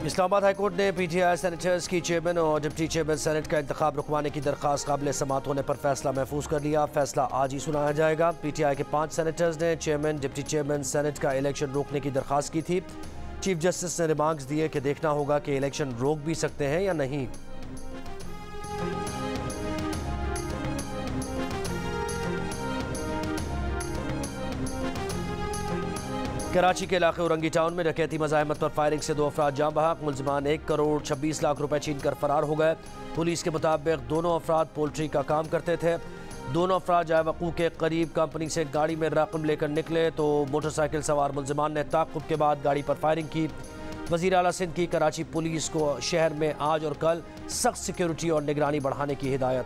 Islamabad high court ने PTI senators की chairman और डिप्टी चेयरमैन सेनेट का इंतखाब रुकवाने की दरख्वास्त काबिल समाअत होने पर फैसला महफूज कर लिया। फैसला आज ही सुनाया जाएगा। पीटीआई के 5 सेनेटर्स ने चेयरमैन डिप्टी चेयरमैन सेनेट का इलेक्शन रोकने की दरख्वास्त की थी। चीफ जस्टिस ने रिमार्क्स दिए कि देखना होगा कि इलेक्शन रोक भी सकते हैं या नहीं। कराची के इलाके औरंगी टाउन में डकैती मज़ाहमत पर फायरिंग से 2 अफराद जान बहक। मुलजमान 1 करोड़ 26 लाख रुपए छीन कर फरार हो गए। पुलिस के मुताबिक दोनों अफराद पोल्ट्री का काम करते थे। दोनों अफराद जाए वक़ूअ के करीब कंपनी से गाड़ी में रकम लेकर निकले तो मोटरसाइकिल सवार मुलजमान ने ताक़ुब के बाद गाड़ी पर फायरिंग की। वज़ीर आला सिंध की कराची पुलिस को शहर में आज और कल सख्त सिक्योरिटी और निगरानी बढ़ाने की हिदायत।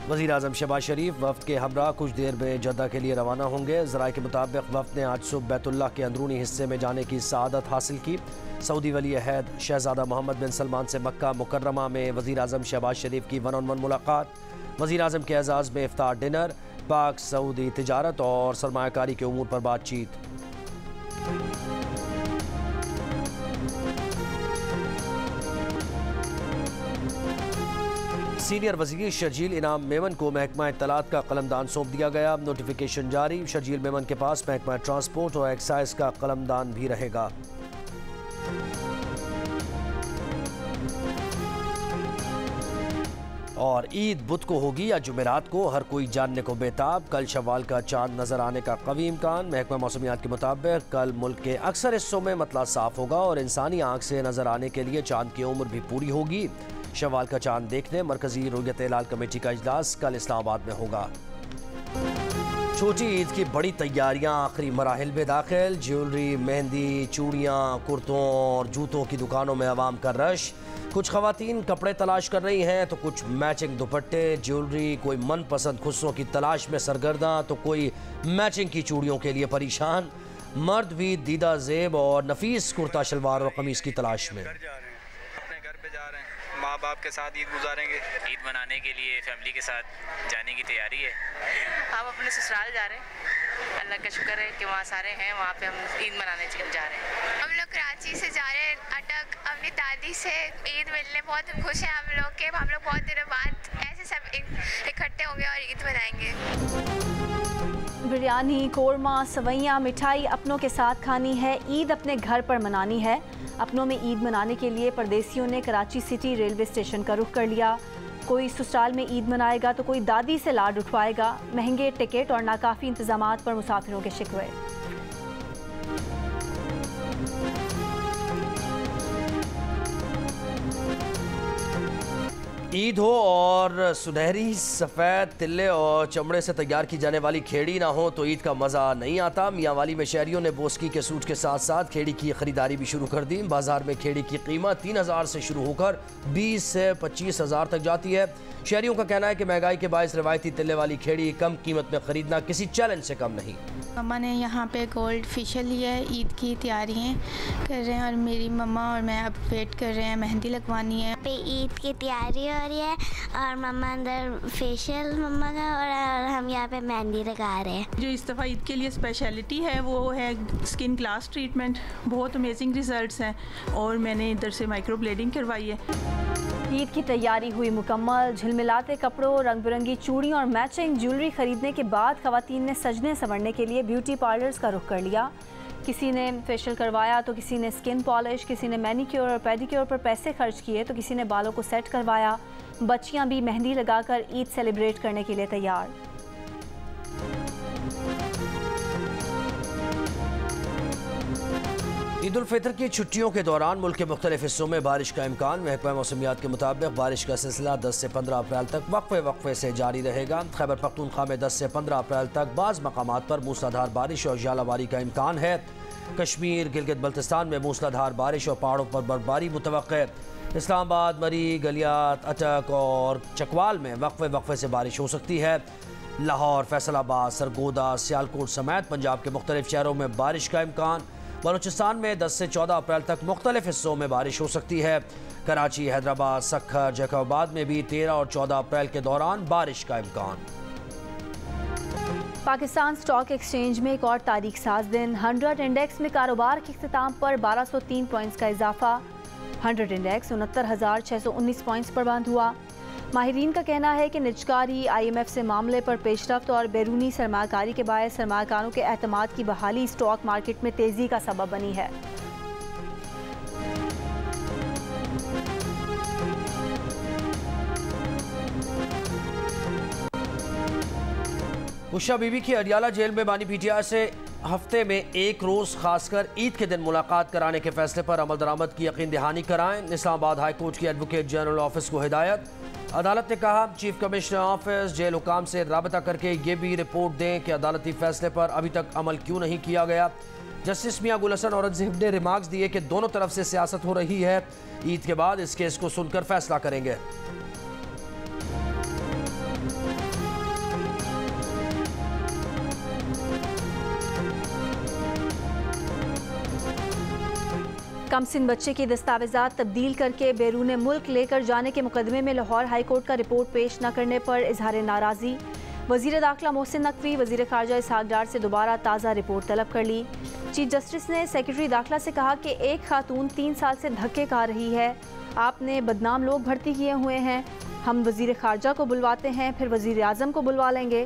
वज़ीर आज़म शहबाज शरीफ वफ़द के हमरा कुछ देर में जद्दा के लिए रवाना होंगे। ज़राए के मुताबिक वफ़द ने आज सुबह बैतुल्लाह के अंदरूनी हिस्से में जाने की सआदत हासिल की। सऊदी वली अहद शहज़ादा मोहम्मद बिन सलमान से मक्का मुकर्रमा में वज़ीर आज़म शहबाज शरीफ की 1-on-1 मुलाकात। वज़ीर आज़म के एजाज़ में इफ्तार डिनर, पाक सऊदी तिजारत और सरमायाकारी के उमूर पर बातचीत। सीनियर वज़ीर शर्जील इनाम मेमन को महकमा इत्तलात का कलमदान सौंप दिया गया। नोटिफिकेशन जारी। शर्जील मेमन के पास महकमा ट्रांसपोर्ट और एक्साइज का कलमदान भी रहेगा। और ईद बुध को होगी या जुमेरात को, हर कोई जानने को बेताब। कल शव्वाल का चांद नजर आने का कवी इम्कान। महकमा मौसमियात के मुताबिक कल मुल्क के अक्सर हिस्सों में मतला साफ होगा और इंसानी आंख से नजर आने के लिए चांद की उम्र भी पूरी होगी। शव्वाल का चांद देखने मरकजी रुयत हिलाल कमेटी का इजलास कल इस्लामाबाद में होगा। छोटी ईद की बड़ी तैयारियां आखिरी मराहिल में दाखिल। ज्वेलरी, मेहंदी, चूड़ियां, कुर्तों और जूतों की दुकानों में अवाम का रश। कुछ खवातीन कपड़े तलाश कर रही हैं तो कुछ मैचिंग दुपट्टे, ज्वेलरी, कोई मनपसंद खुस्सों की तलाश में सरगर्दा तो कोई मैचिंग की चूड़ियों के लिए परेशान। मर्द भी दीदा जेब और नफीस कुर्ता शलवार और कमीज की तलाश में। अपने घर पे जा रहे हैं, माँ बाप के साथ ईद गुजारेंगे। ईद मनाने के लिए फैमिली के साथ जाने की तैयारी है। हम अपने ससुराल जा रहे हैं। अल्लाह का शुक्र है कि वहाँ सारे हैं, वहाँ पे हम ईद मनाने जा रहे हैं। हम लोग कराची से जा रहे हैं अटक अपनी दादी से ईद मिलने। बहुत खुश हैं हम लोग के हम लोग बहुत दिनों बाद ऐसे सब इकट्ठे होंगे और ईद मनाएंगे। बिरयानी, कोरमा, सवैयाँ, मिठाई अपनों के साथ खानी है। ईद अपने घर पर मनानी है। अपनों में ईद मनाने के लिए परदेसियों ने कराची सिटी रेलवे स्टेशन का रुख कर लिया। कोई ससुराल में ईद मनाएगा तो कोई दादी से लाड उठवाएगा। महंगे टिकट और नाकाफ़ी इंतजामात पर मुसाफिरों के शिकवे। ईद हो और सुनहरी सफ़ेद तिल्ले और चमड़े से तैयार की जाने वाली खेड़ी ना हो तो ईद का मज़ा नहीं आता। मियांवाली में शहरियों ने बोस्की के सूट के साथ साथ खेड़ी की ख़रीदारी भी शुरू कर दी। बाजार में खेड़ी की कीमत 3000 से शुरू होकर 20 से 25,000 तक जाती है। शहरियों का कहना है कि महंगाई के बायस रिवायती तिल्ले वाली खेड़ी कम कीमत में ख़रीदना किसी चैलेंज से कम नहीं। मम्मा ने यहाँ पे गोल्ड फेशियल लिया है, ईद की तैयारियाँ कर रहे हैं और मेरी मम्मा और मैं अब वेट कर रहे हैं, मेहंदी लगवानी है। पे ईद की तैयारी हो रही है और मम्मा अंदर फेशियल मम्मा का और हम यहाँ पे मेहंदी लगा रहे हैं। जो इस दफ़ा ईद के लिए स्पेशलिटी है वो है स्किन ग्लास ट्रीटमेंट। बहुत अमेजिंग रिजल्ट्स हैं और मैंने इधर से माइक्रो ब्लेडिंग करवाई है। ईद की तैयारी हुई मुकम्मल। झिलमिलाते कपड़ों, रंग बिरंगी चूड़ियों और मैचिंग ज्वेलरी खरीदने के बाद खवातीन ने सजने संवरने के लिए ब्यूटी पार्लर्स का रुख कर लिया। किसी ने फेशियल करवाया तो किसी ने स्किन पॉलिश, किसी ने मैनिक्योर और पेडिक्योर पर पैसे खर्च किए तो किसी ने बालों को सेट करवाया। बच्चियां भी मेहंदी लगाकर ईद सेलिब्रेट करने के लिए तैयार। ईद उल फितर की छुट्टियों के दौरान मुल्क के मुख्तलिफ हिस्सों में बारिश का इम्कान। महकमा मौसमियात के मुताबिक बारिश का सिलसिला 10 से 15 अप्रैल तक वक्फे से जारी रहेगा। खैबर पख्तूनख्वा में 10 से 15 अप्रैल तक बाज़ मकामात पर मूसलाधार बारिश और झालावारी का इम्कान है। कश्मीर, गिलगित बल्तिस्तान में मूसलाधार बारिश और पहाड़ों पर बर्फबारी मुतवक्के। इस्लामाबाद, मरी, गलियात, अटक और चकवाल में वक्फे से बारिश हो सकती है। लाहौर, फैसलाबाद, सरगोदा, सियालकोट समेत पंजाब के मुख्तलिफ शहरों में बारिश का इम्कान। बलूचिस्तान में 10 से 14 अप्रैल तक मुख्तलिफ हिस्सों में बारिश हो सकती है। कराची, हैदराबाद, सक्खर, जैकबाबाद में भी 13 और 14 अप्रैल के दौरान बारिश का इम्कान। पाकिस्तान स्टॉक एक्सचेंज में एक और तारीख साज दिन। 100 इंडेक्स में कारोबार के इख्तिताम पर 1203 पॉइंट्स का इजाफा। 100 इंडेक्स 69,619 पॉइंट्स पर बंद हुआ। माहिरीन का कहना है कि निजकारी IMF से मामले पर पेशरफ्त और बैरूनी सरमाकारी के बायस सरमाकारों के एतमाद की बहाली स्टॉक मार्केट में तेजी का सबब बनी है। उषा बीबी की अडियाला जेल में बानी PTI से हफ्ते में एक रोज़ खासकर ईद के दिन मुलाकात कराने के फैसले पर अमल दरामद की यकीन दहानी कराएं। इस्लामाबाद हाई कोर्ट की एडवोकेट जनरल ऑफिस को हिदायत। अदालत ने कहा चीफ कमिश्नर ऑफिस जेल हुकाम से राबता करके ये भी रिपोर्ट दें कि अदालती फैसले पर अभी तक अमल क्यों नहीं किया गया। जस्टिस मियां गुल हसन औरंगजेब ने रिमार्क्स दिए कि दोनों तरफ से सियासत हो रही है। ईद के बाद इस केस को सुनकर फैसला करेंगे। कमसिन बच्चे की दस्तावेजात तब्दील करके बैरून मुल्क लेकर जाने के मुकदमे में लाहौर हाई कोर्ट का रिपोर्ट पेश न करने पर इजहार नाराज़ी। वज़ीर दाखिला मोहसिन नकवी वज़ीर ख़ारजा इसहाक डार से दोबारा ताज़ा रिपोर्ट तलब कर ली। चीफ जस्टिस ने सेक्रेटरी दाखिला से कहा कि एक खातून 3 साल से धक्के खा रही है। आपने बदनाम लोग भर्ती किए हुए हैं। हम वज़ीर ख़ारजा को बुलवाते हैं, फिर वज़ीर आज़म को बुलवा लेंगे।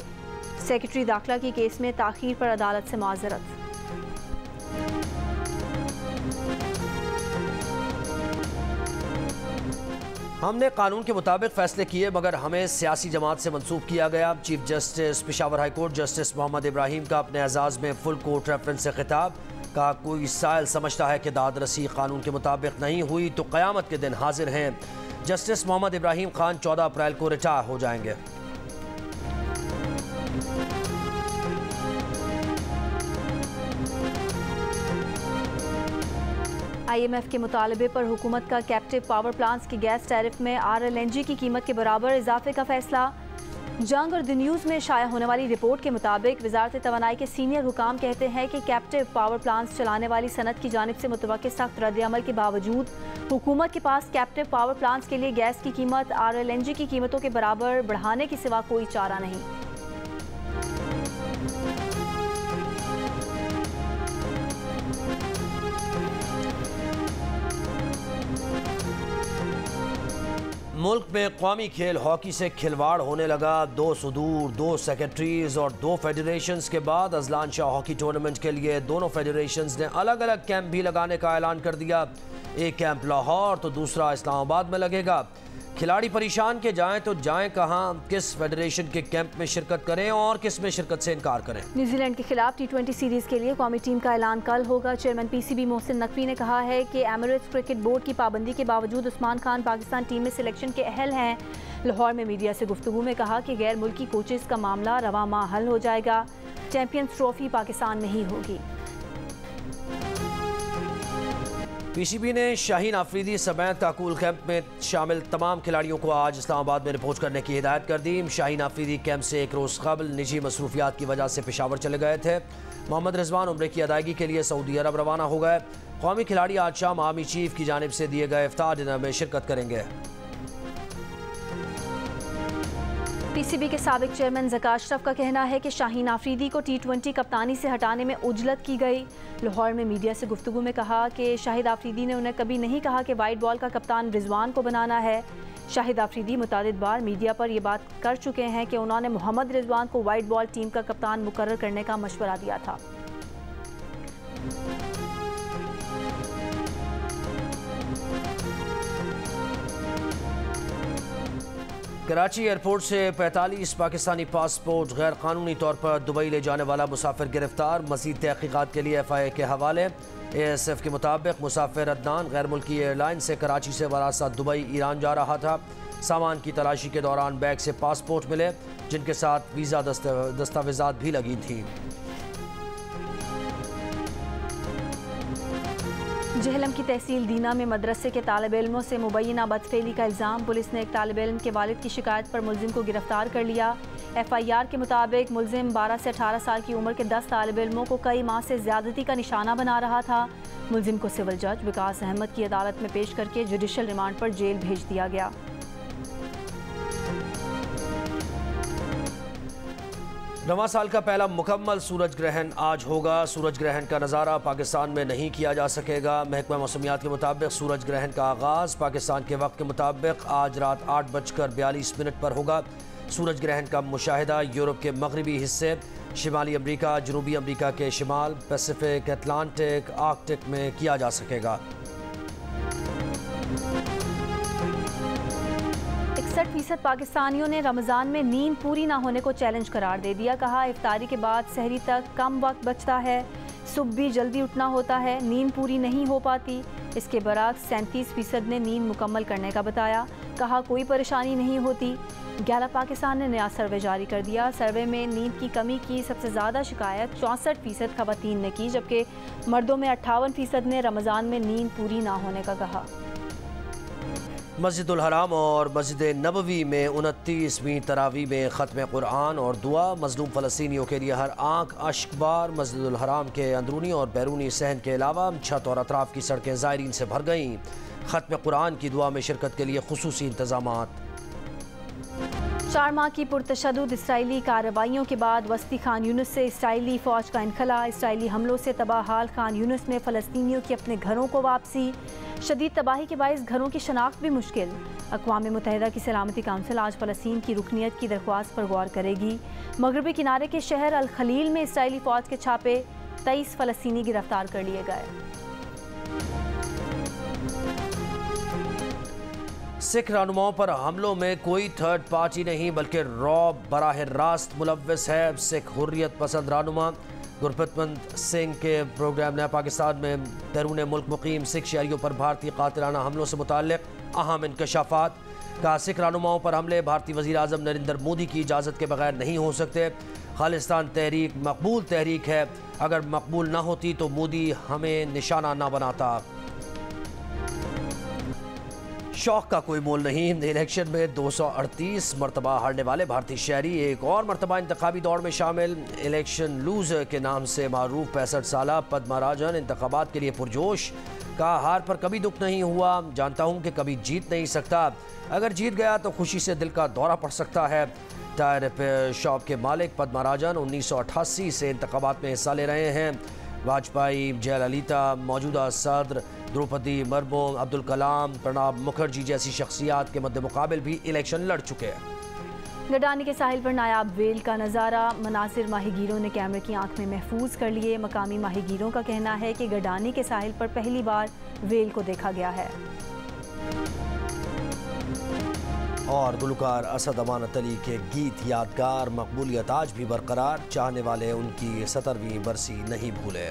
सेक्रेटरी दाखिला की केस में ताख़ीर पर अदालत से माज़रत। हमने कानून के मुताबिक फैसले किए मगर हमें सियासी जमात से मंसूब किया गया। Chief justice Peshawar high court justice Mohammad Ibrahim का अपने एजाज़ में फुल कोर्ट रेफरेंस से खिताब। का कोई साइल समझता है कि दाद रसी कानून के मुताबिक नहीं हुई तो क़यामत के दिन हाजिर हैं। जस्टिस मोहम्मद इब्राहिम खान 14 अप्रैल को रिटायर हो जाएंगे। IMF के मुतालबे पर हुकूमत का कैप्टिव पावर प्लांट्स की गैस टैरिफ में RLNG की कीमत के बराबर इजाफे का फैसला। जंग और द न्यूज़ में शाया होने वाली रिपोर्ट के मुताबिक वजारत तवानाई के सीनियर हुकाम कहते हैं कि कैप्टिव पावर प्लांट्स चलाने वाली सनत की जानिब से मुतवक्किल सख्त रद्द-ए-अमल के बावजूद हुकूमत के पास कैप्टिव पावर प्लांट्स के लिए गैस की कीमत RLNG की कीमतों के बराबर बढ़ाने के सिवा कोई चारा नहीं। मुल्क में कौमी खेल हॉकी से खिलवाड़ होने लगा। 2 सुदूर, 2 सेक्रेटरीज और 2 फेडरेशंस के बाद अजलान शाह हॉकी टूर्नामेंट के लिए दोनों फेडरेशंस ने अलग अलग कैंप भी लगाने का ऐलान कर दिया। एक कैंप लाहौर तो दूसरा इस्लामाबाद में लगेगा। खिलाड़ी परेशान के जाएं तो जाएं कहां, किस फेडरेशन के कैंप में शिरकत करें और किस में शिरकत से इनकार करें। न्यूजीलैंड के खिलाफ T20 सीरीज के लिए कौमी टीम का ऐलान कल होगा। चेयरमैन PCB मोहसिन नकवी ने कहा है कि एमिरेट्स क्रिकेट बोर्ड की पाबंदी के बावजूद उस्मान खान पाकिस्तान टीम में सिलेक्शन के अहल हैं। लाहौर में मीडिया से गुफ्तगू में कहा कि गैर मुल्की कोचेस का मामला रवा माह हल हो जाएगा। चैंपियंस ट्रॉफी पाकिस्तान में ही होगी। PCB ने शाहीन आफरीदी समेत काकूल कैंप में शामिल तमाम खिलाड़ियों को आज इस्लामाबाद में रिपोर्ट करने की हिदायत कर दी। शाहीन आफरीदी कैंप से एक रोज़ कबल निजी मसरूफियात की वजह से पेशावर चले गए थे। मोहम्मद रिजवान उम्रे की अदायगी के लिए सऊदी अरब रवाना हो गए। कौमी खिलाड़ी आज शाम आर्मी चीफ की जानिब से दिए गए इफ्तार डिनर में शिरकत करेंगे। PCB के साबिक चेयरमैन ज़का अशरफ का कहना है कि शाहीन आफरीदी को T20 कप्तानी से हटाने में उजलत की गई। लाहौर में मीडिया से गुफ्तगू में कहा कि शाहिद आफरीदी ने उन्हें कभी नहीं कहा कि वाइट बॉल का कप्तान रिजवान को बनाना है। शाहिद आफरीदी मुतादिद बार मीडिया पर यह बात कर चुके हैं कि उन्होंने मोहम्मद रिजवान को वाइट बॉल टीम का कप्तान मुकर्रर करने का मशवरा दिया था। कराची एयरपोर्ट से 45 पाकिस्तानी पासपोर्ट गैर कानूनी तौर पर दुबई ले जाने वाला मुसाफिर गिरफ्तार। मज़ीद तहकीकात के लिए FIA के हवाले। ASF के मुताबिक मुसाफिर अदनान गैर मुल्की एयरलाइन से कराची से वरासत दुबई ईरान जा रहा था। सामान की तलाशी के दौरान बैग से पासपोर्ट मिले जिनके साथ वीज़ा दस्तावेजात भी लगी थी। जहलम की तहसील दीना में मदरसे के तालिब इल्मों से मुबैना बदफेली का इल्ज़ाम। पुलिस ने एक तालिब इल्म के वालिद की शिकायत पर मुलजिम को गिरफ्तार कर लिया। FIR के मुताबिक मुलजिम 12 से 18 साल की उम्र के 10 तालिब इल्मों को कई माह से ज्यादती का निशाना बना रहा था। मुलजिम को सिविल जज विकास अहमद की अदालत में पेश करके जुडिशल रिमांड पर जेल भेज दिया गया। नवा साल का पहला मुकम्मल सूरज ग्रहण आज होगा। सूरज ग्रहण का नज़ारा पाकिस्तान में नहीं किया जा सकेगा। महकमा मौसमियात के मुताबिक सूरज ग्रहण का आगाज़ पाकिस्तान के वक्त के मुताबिक आज रात 8:42 पर होगा। सूरज ग्रहण का मुशाहिदा यूरोप के मगरबी हिस्से, शिमाली अमरीका, जनूबी अमरीका के शिमाल, पैसिफिक, अटलांटिक, आर्कटिक में किया जा सकेगा। 61% पाकिस्तानियों ने रमज़ान में नींद पूरी ना होने को चैलेंज करार दे दिया। कहा इफ्तारी के बाद सहरी तक कम वक्त बचता है, सुबह भी जल्दी उठना होता है, नींद पूरी नहीं हो पाती। इसके बरक्स 37% ने नींद मुकम्मल करने का बताया। कहा कोई परेशानी नहीं होती। गैला पाकिस्तान ने नया सर्वे जारी कर दिया। सर्वे में नींद की कमी की सबसे ज़्यादा शिकायत 64% खवातीन ने की, जबकि मर्दों में 58% ने रमज़ान में नींद पूरी ना होने का कहा। मस्जिदुल हराम और मस्जिद नबवी में 29वीं तरावी में ख़त्म कुरान और दुआ। मज़लूम फ़लस्तीनियों के लिए हर आँख अश्कबार। मस्जिदुल हराम के अंदरूनी और बैरूनी सहन के अलावा छत और अतराफ़ की सड़कें ज़ायरीन से भर गईं। ख़त्म कुरान की दुआ में शिरकत के लिए खुसूसी इंतज़ामात। 4 माह की पुरतशद्दुद इसराइली कार्रवाइयों के बाद वस्ती खान यूनुस से इसराइली फ़ौज का इनखला। इसराइली हमलों से तबाह हाल खान यूनुस में फ़लस्तीनियों की अपने घरों को वापसी। शदीद तबाही के बाइस घरों की शनाख्त भी मुश्किल। अक़वाम मुत्तहिदा की सलामती काउंसिल आज फ़लस्तीन की रुकनीत की दरख्वास्त पर गौर करेगी। मगरबी किनारे के शहर अल खलील में इसराइली फ़ौज के छापे, 23 फ़लस्तीनी गिरफ्तार कर लिए गए। सिख रहनुमाओं पर हमलों में कोई थर्ड पार्टी नहीं बल्कि रौब बराह रास्त मुलव्वस है। सिख हुर्रियत पसंद रहनुमा गुरप्रीत सिंह के प्रोग्राम नया पाकिस्तान में बैरून मुल्क मुकीम सिख शहरियों पर भारतीय कातिलाना हमलों से मुताल्लिक अहम इंकशाफात। कहा सिख रहनुमाओं पर हमले भारतीय वज़ीर आज़म नरेंद्र मोदी की इजाज़त के बगैर नहीं हो सकते। खालिस्तान तहरीक मकबूल तहरीक है, अगर मकबूल ना होती तो मोदी हमें निशाना ना बनाता। शौक का कोई मोल नहीं। इलेक्शन में 238 मरतबा हारने वाले भारतीय शहरी एक और मरतबा इंतखाबी दौड़ में शामिल। इलेक्शन लूजर के नाम से मारूफ 65 साला पद्मा राजन इंतखाबात के लिए पुरजोश। कहा हार पर कभी दुख नहीं हुआ, जानता हूँ कि कभी जीत नहीं सकता, अगर जीत गया तो खुशी से दिल का दौरा पड़ सकता है। टायर रिपेयर शॉप के मालिक पद्मा राजन 1988 से इंतखाबात में हिस्सा ले रहे हैं। वाजपेयी, जयललिता, मौजूदा सदर द्रौपदी मुर्मू, अब्दुल कलाम, प्रणब मुखर्जी जैसी शख्सियात के मद्दे मुकाबिल भी इलेक्शन लड़ चुके हैं। गडानी के साहिल पर नायाब वेल का नज़ारा। मनासिर माहीगीरों ने कैमरे की आंख में महफूज कर लिए। मकामी माहीगीरों का कहना है कि गडानी के साहिल पर पहली बार वेल को देखा गया है। और गुलकार असद अमानत अली के गीत यादगार, मकबूलियत आज भी बरकरार, चाहने वाले उनकी 70वीं बरसी नहीं भूले।